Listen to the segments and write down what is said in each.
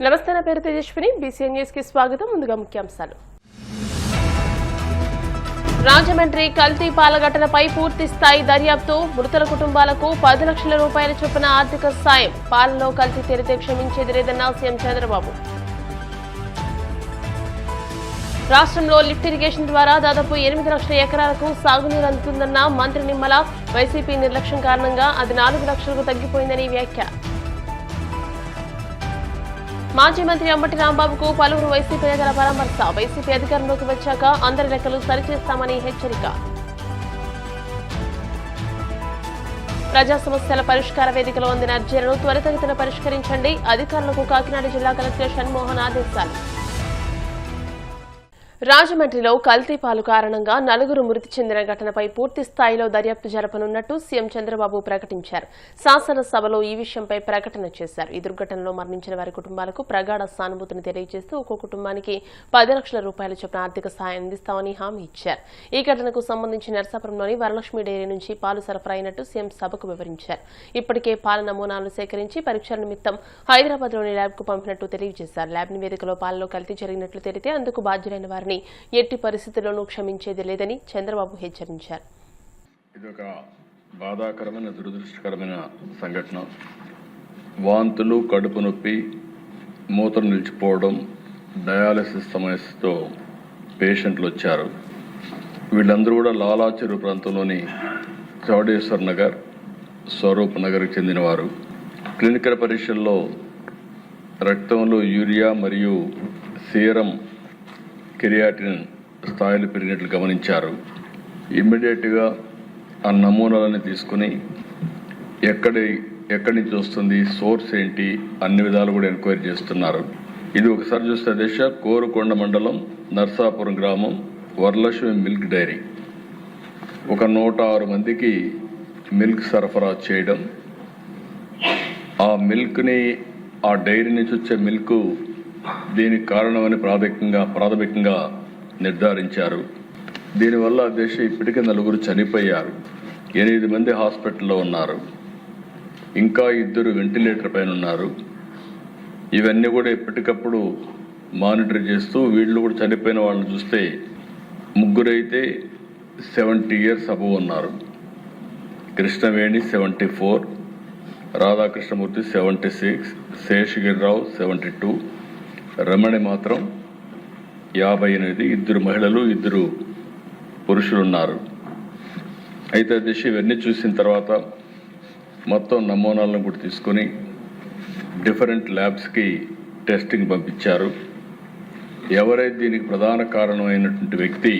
నమస్తే, నా పేరు తేజస్విని. బీసీఎన్ న్యూస్ కి స్వాగతం. ముందుగా ముఖ్యాంశాలు. రాజమండ్రి కల్తీ పాల ఘటనపై పూర్తి స్థాయి దర్యాప్తు. మృతుల కుటుంబాలకు 10 లక్షల రూపాయల చొప్పున ఆర్థిక సాయం. పాలలో కల్తీ తేలితే క్షమించేది లేదన్న సీఎం చంద్రబాబు. రాష్ట్రంలో లిఫ్ట్ ఇరిగేషన్ ద్వారా దాదాపు 8 లక్షల ఎకరాలకు సాగునీరు అందుతుందన్న మంత్రి నిమ్మల. వైసీపీ నిర్లక్ష్యం కారణంగా అది 4 లక్షలకు తగ్గిపోయిందని వ్యాఖ్య. మాజీ మంత్రి అంబటి రాంబాబుకు పలువురు వైసీపీ నేతల పరామర్శ. వైసీపీ అధికారంలోకి వచ్చాక అందరి లెక్కలు సరిచేస్తామని హెచ్చరిక. ప్రజా సమస్యల పరిష్కార వేదికలో అందిన అర్జీలను త్వరితగతిన పరిష్కరించండి. అధికారులకు కాకినాడ జిల్లా కలెక్టర్ షణ్మోహన్ ఆదేశాలు. రాజమండ్రిలో కల్తీ పాలు కారణంగా 4 మృతి చెందిన ఘటనపై పూర్తి స్థాయిలో దర్యాప్తు జరపనున్నట్టు సీఎం చంద్రబాబు ప్రకటించారు. శాసనసభలో ఈ విషయంపై ప్రకటన చేశారు. ఈ దుర్ఘటనలో మరణించిన వారి కుటుంబాలకు ప్రగాఢ సానుభూతిని తెలియజేస్తూ ఒక్కో కుటుంబానికి 10 లక్షల రూపాయల చొప్పున ఆర్థిక సాయం అందిస్తామని హామీ ఇచ్చారు. ఈ ఘటనకు సంబంధించి నరసాపురంలోని వరలక్ష్మి డైరీ నుంచి పాలు సరఫరా అయినట్టు సీఎం సభకు వివరించారు. ఇప్పటికే పాల నమూనాలు సేకరించి పరీక్షల నిమిత్తం హైదరాబాద్లోని ల్యాబ్కు పంపినట్టు తెలియజేశారు. ల్యాబ్ నివేదికలో పాలలో కల్తీ జరిగినట్లు తెలితే అందుకు బాధ్యులైన వారిని ఎట్టి పరిస్థితుల్లోనూ క్షమించేది లేదని చంద్రబాబు హెచ్చరించారు. ఇదొక బాధాకరమైన దురదృష్టకరమైన సంఘటన. వాంతులు, కడుపు నొప్పి, మూత్రం నిలిచిపోవడం, డయాలసిస్ సమస్యతో పేషెంట్లు వచ్చారు. వీళ్ళందరూ కూడా లాలాచెరువు ప్రాంతంలోని చౌడేశ్వర్ నగర్, స్వరూప్ నగర్కి చెందినవారు. క్లినికల్ పరీక్షల్లో రక్తంలో యూరియా మరియు సీరం కెరియాటిన్ స్థాయిలు పెరిగినట్లు గమనించారు. ఇమ్మీడియట్గా ఆ నమూనాలని తీసుకుని ఎక్కడి నుంచి వస్తుంది, సోర్స్ ఏంటి, అన్ని విధాలు కూడా ఎంక్వైరీ చేస్తున్నారు. ఇది ఒకసారి చూస్తే దిశ కోరుకొండ మండలం నర్సాపురం గ్రామం వరలక్ష్మి మిల్క్ డైరీ ఒక 106 మందికి మిల్క్ సరఫరా చేయడం, ఆ మిల్క్ని ఆ డైరీ నుంచి వచ్చే మిల్క్ దీనికి కారణమని ప్రాథమికంగా నిర్ధారించారు. దీనివల్ల దేశ ఇప్పటికే 4 చనిపోయారు, 8 మంది హాస్పిటల్లో ఉన్నారు, ఇంకా 2 వెంటిలేటర్ పైన ఉన్నారు. ఇవన్నీ కూడా ఎప్పటికప్పుడు మానిటర్ చేస్తూ వీళ్ళు కూడా చనిపోయిన వాళ్ళని చూస్తే 3 అయితే 70 years అబవ్ ఉన్నారు. కృష్ణవేణి 74, రాధాకృష్ణమూర్తి 76, శేషగిరిరావు 72, రమణి మాత్రం 58, 2 మహిళలు 2 పురుషులు ఉన్నారు. అయితే దిశ ఇవన్నీ చూసిన తర్వాత మొత్తం నమూనాలను కూడా తీసుకొని డిఫరెంట్ ల్యాబ్స్కి టెస్టింగ్ పంపించారు. ఎవరైతే దీనికి ప్రధాన కారణమైనటువంటి వ్యక్తి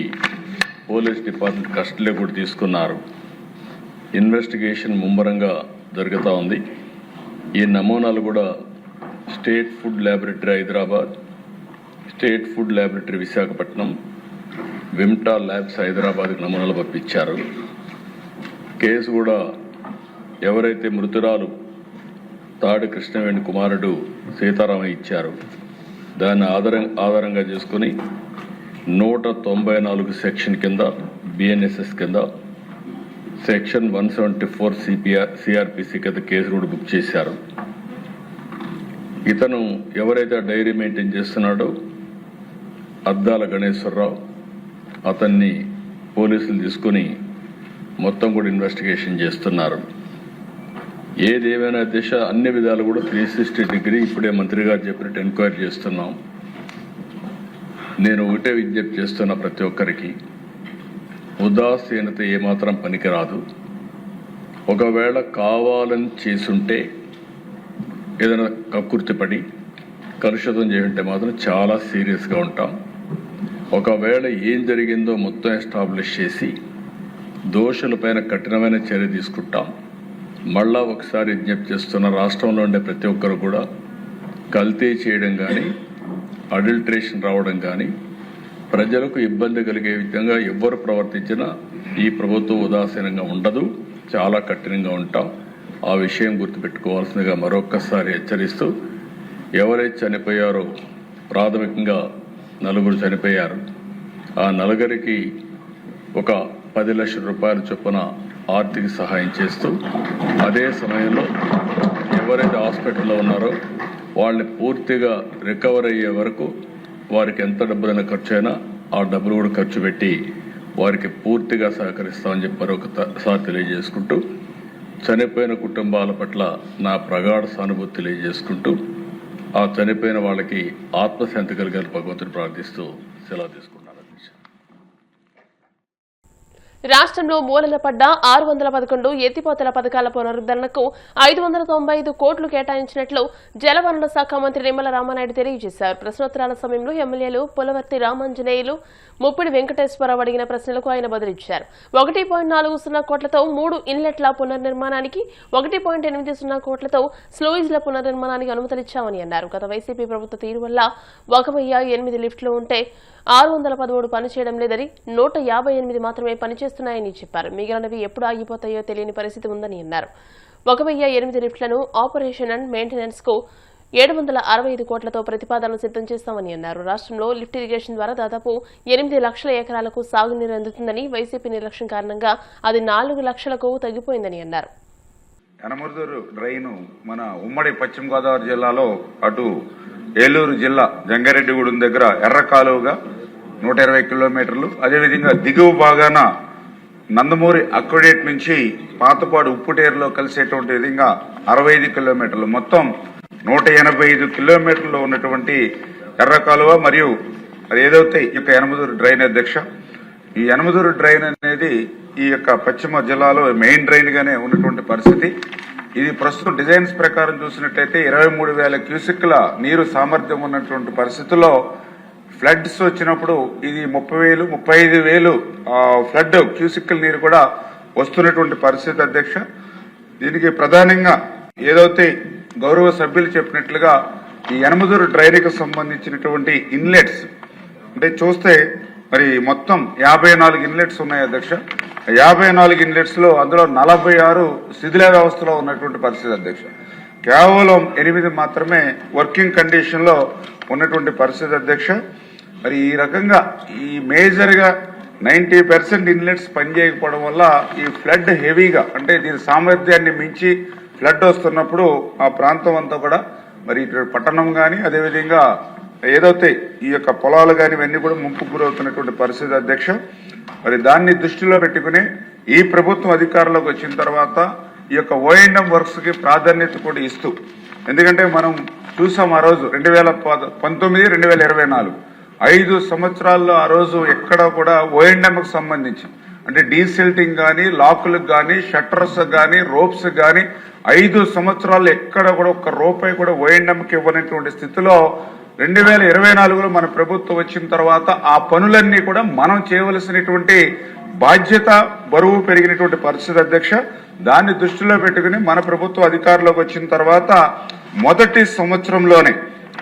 పోలీస్ డిపార్ట్మెంట్ కస్టడీలో కూడా తీసుకున్నారు. ఇన్వెస్టిగేషన్ ముమ్మరంగా జరుగుతూ ఉంది. ఈ నమూనాలు కూడా state food laboratory Hyderabad, state food laboratory Visakhapatnam, Vimta labs హైదరాబాద్కి నమూనాలు పంపించారు. కేసు కూడా ఎవరైతే మృతురాలు తాడి కృష్ణవేణి కుమారుడు సీతారామయ్య ఇచ్చారు, దాన్ని ఆధారంగా చేసుకుని 194 సెక్షన్ కింద, బిఎన్ఎస్ఎస్ కింద, సెక్షన్ 174 సిఆర్పిసి కింద కేసు కూడా బుక్ చేశారు. ఇతను ఎవరైతే డైరీ మెయింటైన్ చేస్తున్నాడో అద్దాల గణేశ్వరరావు, అతన్ని పోలీసులు తీసుకుని మొత్తం కూడా ఇన్వెస్టిగేషన్ చేస్తున్నారు. ఏదేమైనా దిశ అన్ని విధాలు కూడా 360 డిగ్రీ ఇప్పుడే మంత్రి గారు చెప్పినట్టు ఎంక్వైరీ చేస్తున్నాం. నేను ఒకటే విజ్ఞప్తి చేస్తున్న ప్రతి ఒక్కరికి, ఉదాసీనత ఏమాత్రం పనికిరాదు. ఒకవేళ కావాలని చేసుంటే, ఏదైనా కక్కుర్తిపడి కలుషితం చేస్తుంటే మాత్రం చాలా సీరియస్గా ఉంటాం. ఒకవేళ ఏం జరిగిందో మొత్తం ఎస్టాబ్లిష్ చేసి దోషులపైన కఠినమైన చర్య తీసుకుంటాం. మళ్ళా ఒకసారి విజ్ఞప్తి చేస్తున్న, రాష్ట్రంలో ఉండే ప్రతి ఒక్కరు కూడా కల్తీ చేయడం కానీ, అడల్ట్రేషన్ రావడం కానీ, ప్రజలకు ఇబ్బంది కలిగే విధంగా ఎవరు ప్రవర్తించినా ఈ ప్రభుత్వం ఉదాసీనంగా ఉండదు, చాలా కఠినంగా ఉంటాం. ఆ విషయం గుర్తుపెట్టుకోవాల్సిందిగా మరొక్కసారి హెచ్చరిస్తూ, ఎవరైతే చనిపోయారో ప్రాథమికంగా 4 చనిపోయారు. ఆ 4కి ఒక 10 లక్షల రూపాయల చొప్పున ఆర్థిక సహాయం చేస్తూ, అదే సమయంలో ఎవరైతే హాస్పిటల్లో ఉన్నారో వాళ్ళని పూర్తిగా రికవర్ అయ్యే వరకు వారికి ఎంత డబ్బులైనా ఖర్చు అయినా ఆ డబ్బులు కూడా ఖర్చు పెట్టి వారికి పూర్తిగా సహకరిస్తామని చెప్పి మరొకసారి తెలియజేసుకుంటూ చనిపోయిన కుటుంబాల పట్ల నా ప్రగాఢ సానుభూతి తెలియజేసుకుంటూ ఆ చనిపోయిన వాళ్ళకి ఆత్మశాంతి కలిగారు భగవంతుని ప్రార్థిస్తూ సెలవు తీసుకుంటున్నాను. రాష్ట్రంలో మూలన పడ్డ 611 ఎత్తిపోతల పథకాల పునరుద్ధరణకు 595 కోట్లు కేటాయించినట్లు జలవనరుల శాఖ మంత్రి నిమ్మల రామానాయుడు తెలియజేశారు. ప్రశ్నోత్తరాల సమయంలో ఎమ్మెల్యేలు పులవర్తి రామాంజనేయులు, ముప్పిడి వెంకటేశ్వరరావు అడిగిన ప్రశ్నలకు ఆయన బదులిచ్చారు. 1.40 కోట్లతో 3 ఇన్లెట్ల పునర్నిర్మాణానికి, 1.80 కోట్లతో స్లూయిజ్ల పునర్నిర్మాణానికి అనుమతులిచ్చామని అన్నారు. గత వైసీపీ ప్రభుత్వ తీరు వల్ల 1008 లిఫ్టులు ఉంటే 613 పనిచేయడం లేదని, 158 మాత్రమే పనిచేస్తున్నాయని చెప్పారు. మిగిలినవి ఎప్పుడు ఆగిపోతాయో తెలియని పరిస్థితి ఉందని అన్నారు. 1008 లిఫ్టులను ఆపరేషన్ అండ్ మెయింటెనెన్స్ కు 765 కోట్లతో ప్రతిపాదనలు సిద్ధం చేస్తామని అన్నారు. రాష్ట్రంలో లిఫ్ట్ ఇరిగేషన్ ద్వారా దాదాపు 8 లక్షల ఎకరాలకు సాగునీరు అందుతుందని, వైసీపీ నిర్లక్ష్యం కారణంగా అది 4 లక్షలకు తగ్గిపోయిందని అన్నారు. యనమదురు డ్రైను మన ఉమ్మడి పశ్చిమ గోదావరి జిల్లాలో అటు ఏలూరు జిల్లా జంగారెడ్డిగూడెం దగ్గర ఎర్ర కాలువగా 120 కిలోమీటర్లు, అదేవిధంగా దిగువ భాగాన నందమూరి అక్వడేట్ నుంచి పాతపాడు ఉప్పుటేరులో కలిసేటువంటి విధంగా 65 కిలోమీటర్లు, మొత్తం 185 కిలోమీటర్లు ఉన్నటువంటి ఎర్ర కాలువ మరియు అది ఏదైతే ఈ యొక్క యనమదురు డ్రైన్ అధ్యక్ష, ఈ యనమదురు డ్రైన్ అనేది ఈ యొక్క పశ్చిమ జిల్లాలో మెయిన్ డ్రైన్ గానే ఉన్నటువంటి పరిస్థితి. ఇది ప్రస్తుతం డిజైన్స్ ప్రకారం చూసినట్లయితే 23,000 క్యూసెక్ల నీరు సామర్థ్యం ఉన్నటువంటి పరిస్థితుల్లో ఫ్లడ్స్ వచ్చినప్పుడు ఇది 30,000, 35,000 ఫ్లడ్ క్యూసెక్ల నీరు కూడా వస్తున్నటువంటి పరిస్థితి అధ్యక్ష. దీనికి ప్రధానంగా ఏదైతే గౌరవ సభ్యులు చెప్పినట్లుగా ఈ యనమదురు డ్రైన్కి సంబంధించినటువంటి ఇన్లెట్స్ అంటే చూస్తే మరి మొత్తం 54 ఇన్లెట్స్ ఉన్నాయి అధ్యక్ష. 54 ఇన్లెట్స్ లో అందులో 46 శిథిల వ్యవస్థలో ఉన్నటువంటి పరిస్థితి అధ్యక్ష. కేవలం 8 మాత్రమే వర్కింగ్ కండిషన్ లో ఉన్నటువంటి పరిస్థితి అధ్యక్ష. మరి ఈ రకంగా ఈ మేజర్ గా 90% ఇన్లెట్స్ పనిచేయకపోవడం వల్ల ఈ ఫ్లడ్ హెవీగా అంటే దీని సామర్థ్యాన్ని మించి ఫ్లడ్ వస్తున్నప్పుడు ఆ ప్రాంతం అంతా కూడా మరి ఇటు పట్టణం కానీ అదేవిధంగా ఏదైతే ఈ యొక్క పొలాలు కానీ ఇవన్నీ కూడా ముంపుకు గురవుతున్నటువంటి పరిస్థితి అధ్యక్ష. మరి దాన్ని దృష్టిలో పెట్టుకుని ఈ ప్రభుత్వం అధికారంలోకి వచ్చిన తర్వాత ఈ యొక్క ఓఎండ్ఎం వర్క్స్ కి ప్రాధాన్యత కూడా ఇస్తూ, ఎందుకంటే మనం చూసాం ఆ రోజు 2019, 2024 5 సంవత్సరాల్లో ఆ రోజు ఎక్కడ కూడా ఓఎండ్ఎం కు సంబంధించి అంటే డీసిల్టింగ్ కానీ, లాకులకు కానీ, షట్టర్స్ కానీ, రోప్స్ కానీ 5 సంవత్సరాలు ఎక్కడ కూడా ఒక్క రూపాయి కూడా ఓఎండ్ఎంకి ఇవ్వనటువంటి స్థితిలో 2024లో మన ప్రభుత్వం వచ్చిన తర్వాత ఆ పనులన్నీ కూడా మనం చేయవలసినటువంటి బాధ్యత బరువు పెరిగినటువంటి పరిస్థితి అధ్యక్ష. దాన్ని దృష్టిలో పెట్టుకుని మన ప్రభుత్వం అధికారంలోకి వచ్చిన తర్వాత మొదటి సంవత్సరంలోనే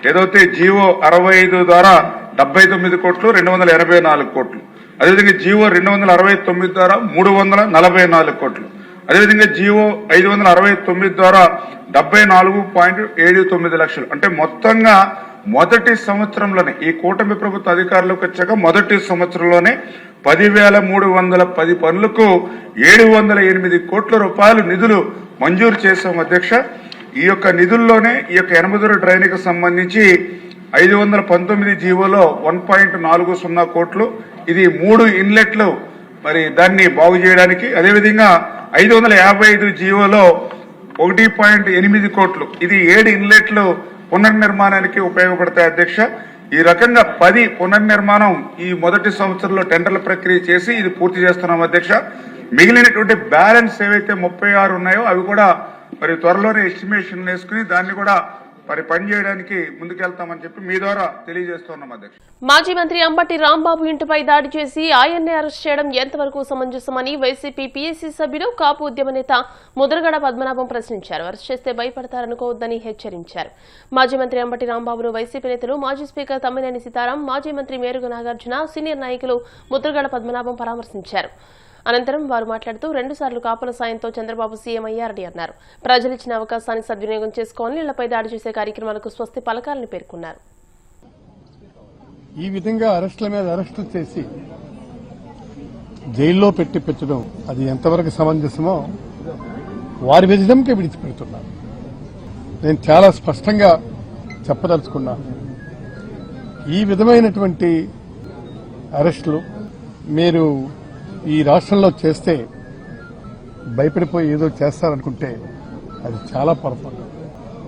ఏదైతే జీవో 65 ద్వారా 79 కోట్లు, 284 కోట్లు, అదేవిధంగా జీవో 269 ద్వారా 344 కోట్లు, అదేవిధంగా జీవో 569 ద్వారా 74.79 లక్షలు, అంటే మొత్తంగా మొదటి సంవత్సరంలోనే ఈ కూటమి ప్రభుత్వ అధికారంలోకి వచ్చాక మొదటి సంవత్సరంలోనే 10,310 పనులకు 708 కోట్ల రూపాయలు నిధులు మంజూరు చేశాం అధ్యక్ష. ఈ యొక్క నిధుల్లోనే ఈ యొక్క యనమదురు డ్రైన్కి సంబంధించి 519 జీవోలో 1.40 కోట్లు, ఇది 3 ఇన్లెట్లు మరి దాన్ని బాగు చేయడానికి, అదేవిధంగా 555 జీవోలో 1.8 కోట్లు, ఇది 7 ఇన్లెట్లు పునర్నిర్మాణానికి ఉపయోగపడతాయి అధ్యక్ష. ఈ రకంగా 10 పునర్నిర్మాణం ఈ మొదటి సంవత్సరంలో టెండర్ల ప్రక్రియ చేసి ఇది పూర్తి చేస్తున్నాం అధ్యక్ష. మిగిలినటువంటి బ్యాలెన్స్ ఏవైతే 36 ఉన్నాయో అవి కూడా మరి త్వరలోనే ఎస్టిమేషన్ వేసుకుని దాన్ని కూడా మరి పనిచేయడానికి ముందుకెళ్తామని చెప్పి మీ ద్వారా తెలియజేస్తున్నాం అధ్యక్ష. మాజీ మంత్రి అంబటి రాంబాబు ఇంటిపై దాడి చేసి ఆయన్నే అరెస్ట్ చేయడం ఎంతవరకు సమంజసమని వైసీపీ పీఎస్సీ సభ్యులు, కాపు ఉద్యమ నేత ముద్రగడ పద్మనాభం ప్రశ్నించారు. అరెస్ట్ చేస్తే భయపడతారనుకోవద్దని హెచ్చరించారు. మాజీ మంత్రి అంబటి రాంబాబును వైసీపీ నేతలు, మాజీ స్పీకర్ తమ్మినేని సీతారాం, మాజీ మంత్రి మేరుగ నాగార్జున, సీనియర్ నాయకులు ముద్రగడ పద్మనాభం పరామర్శించారు. అనంతరం వారు మాట్లాడుతూ 2 సార్లు కాపుల సాయంతో చంద్రబాబు సీఎం అయ్యారని అన్నారు. ప్రజలిచ్చిన అవకాశాన్ని సద్వినియోగం చేసుకుని ఇళ్లపై దాడి చేసే కార్యక్రమాలకు స్వస్తి పలకాలని పేర్కొన్నారు. ఈ విధంగా అరెస్టుల మీద అరెస్టులు చేసి జైల్లో పెట్టడం అది ఎంతవరకు సమంజసమో వారి విజయంకే విడిచిపెడుతున్నారు. నేను చాలా స్పష్టంగా చెప్పదలుచుకున్నా. ఈ విధమైనటువంటి అరెస్టులు మీరు ఈ రాష్ట్రంలో చేస్తే భయపడిపోయి ఏదో చేస్తారనుకుంటే అది చాలా పొరపాటు.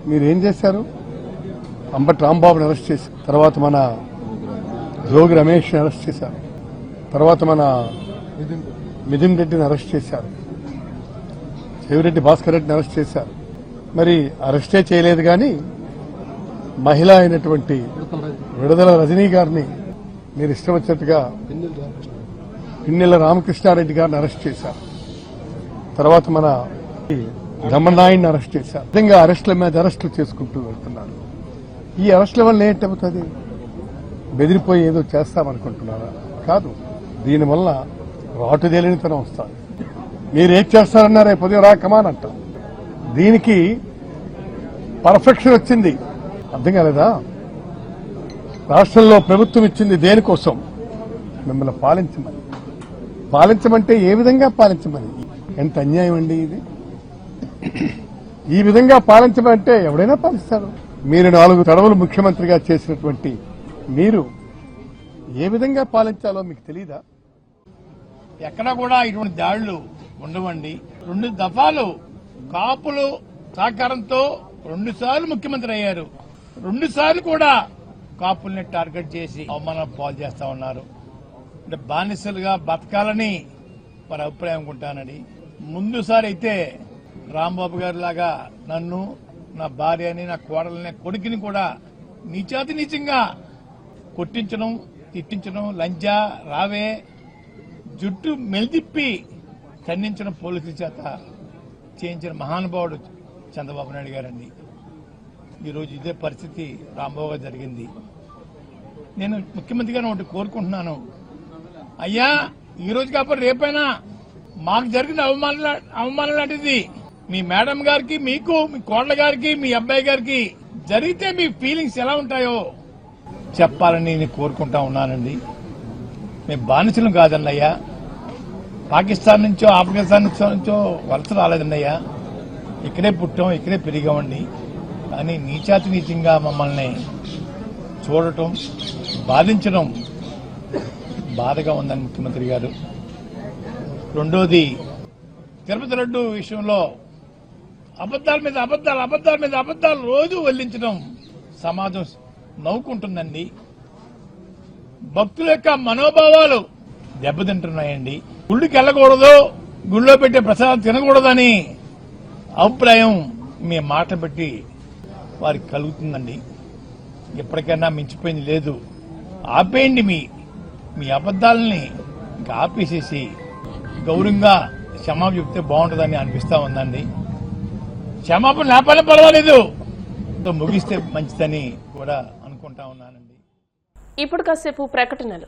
మీరేం చేశారు? అంబటి రాంబాబుని అరెస్ట్ చేశారు, తర్వాత మన జోగి రమేష్ని అరెస్ట్ చేశారు, తర్వాత మన మిథున్ రెడ్డిని అరెస్ట్ చేశారు, చెవిరెడ్డి భాస్కర్ రెడ్డిని అరెస్ట్ చేశారు. మరి అరెస్టే చేయలేదు కానీ మహిళ అయినటువంటి విడుదల రజనీ గారిని మీరు ఇష్టం వచ్చినట్టుగా పిన్నెల రామకృష్ణారెడ్డి గారిని అరెస్ట్ చేశారు, తర్వాత మన రమణాయిని అరెస్ట్ చేశారు. నిజంగా అరెస్టుల మీద అరెస్టులు చేసుకుంటూ వెళ్తున్నారు. ఈ అరెస్టుల వల్ల ఏంటవుతుంది? బెదిరిపోయి ఏదో చేస్తామనుకుంటున్నారా? కాదు. దీనివల్ల రాటుదేలినితనం వస్తుంది. మీరు ఏం చేస్తారన్నారే పొద్దున రా కమాన్ అంట. దీనికి పర్ఫెక్షన్ వచ్చింది. అర్థం కాలేదా? రాష్ట్రంలో ప్రభుత్వం ఇచ్చింది దేనికోసం? మిమ్మల్ని పాలించమని. పాలించమంటే ఏ విధంగా పాలించమని? ఎంత అన్యాయం అండి ఇది. ఈ విధంగా పాలించమంటే ఎవడైనా పాలిస్తారు. మీరు 4 తడవలు ముఖ్యమంత్రిగా చేసినటువంటి మీరు ఏ విధంగా పాలించాలో మీకు తెలీదా? ఎక్కడ కూడా ఇటువంటి దాడులు ఉండవండి. 2 దఫాలు కాపులు సహకారంతో 2 సార్లు ముఖ్యమంత్రి అయ్యారు. 2 సార్లు కూడా కాపుల్ని టార్గెట్ చేసి అవమానం పాలు చేస్తా ఉన్నారు. అంటే బానిసలుగా బతకాలని వారి అభిప్రాయం అనుకుంటానని. ముందుసారి అయితే రాంబాబు గారి లాగా నన్ను, నా భార్యని, నా కోడలని, కొడుకుని కూడా నీచాతి నీచంగా కొట్టించడం, తిట్టించడం, లంజా రావే, జుట్టు మెలితిప్పి ఖండించిన పోలీసుల చేత చేయించిన మహానుభావుడు చంద్రబాబు నాయుడు గారండి. ఈరోజు ఇదే పరిస్థితి రాంబాబు గారు జరిగింది. నేను ముఖ్యమంత్రిగా ఒకటి కోరుకుంటున్నాను. అయ్యా, ఈ రోజు కాకపోతే రేపైనా మాకు జరిగిన అవమానం లాంటిది మీ మేడం గారికి, మీకు, మీ కోడల గారికి, మీ అబ్బాయి గారికి జరిగితే మీ ఫీలింగ్స్ ఎలా ఉంటాయో చెప్పాలని నేను కోరుకుంటా ఉన్నానండి. మేము బానిసలం కాదండి అయ్యా. పాకిస్తాన్ నుంచో ఆఫ్ఘనిస్తాన్ నుంచో వలస రాలేదండి అయ్యా. ఇక్కడే పుట్టాం, ఇక్కడే పెరిగామండి. కానీ నీచాతి నీచంగా మమ్మల్ని చూడటం, బాధించడం బాధగా ఉందని ముఖ్యమంత్రి గారు. రెండోది, తిరుపతి లడ్డు విషయంలో అబద్దాల మీద అబద్దాలు రోజు వల్లించడం సమాజం నవ్వుకుంటుందండి. భక్తుల యొక్క మనోభావాలు దెబ్బతింటున్నాయండి. గుళ్ళకి వెళ్ళకూడదు, గుళ్ళో పెట్టే ప్రసాదం తినకూడదని అభిప్రాయం మీ మాట పెట్టి వారికి కలుగుతుందండి. ఎప్పటికైనా మించిపోయింది లేదు. ఆపేయండి మీ అబద్దాలని. ఇంకా ఆపేసేసి గౌరవంగా క్షమాపణ చెప్తే బాగుంటుందని అనిపిస్తా ఉందండి. క్షమాపణ లేకపోయినా పర్వాలేదు, ముగిస్తే మంచిదని కూడా అనుకుంటా ఉన్నానండి. ఇప్పుడు కాసేపు ప్రకటనలు.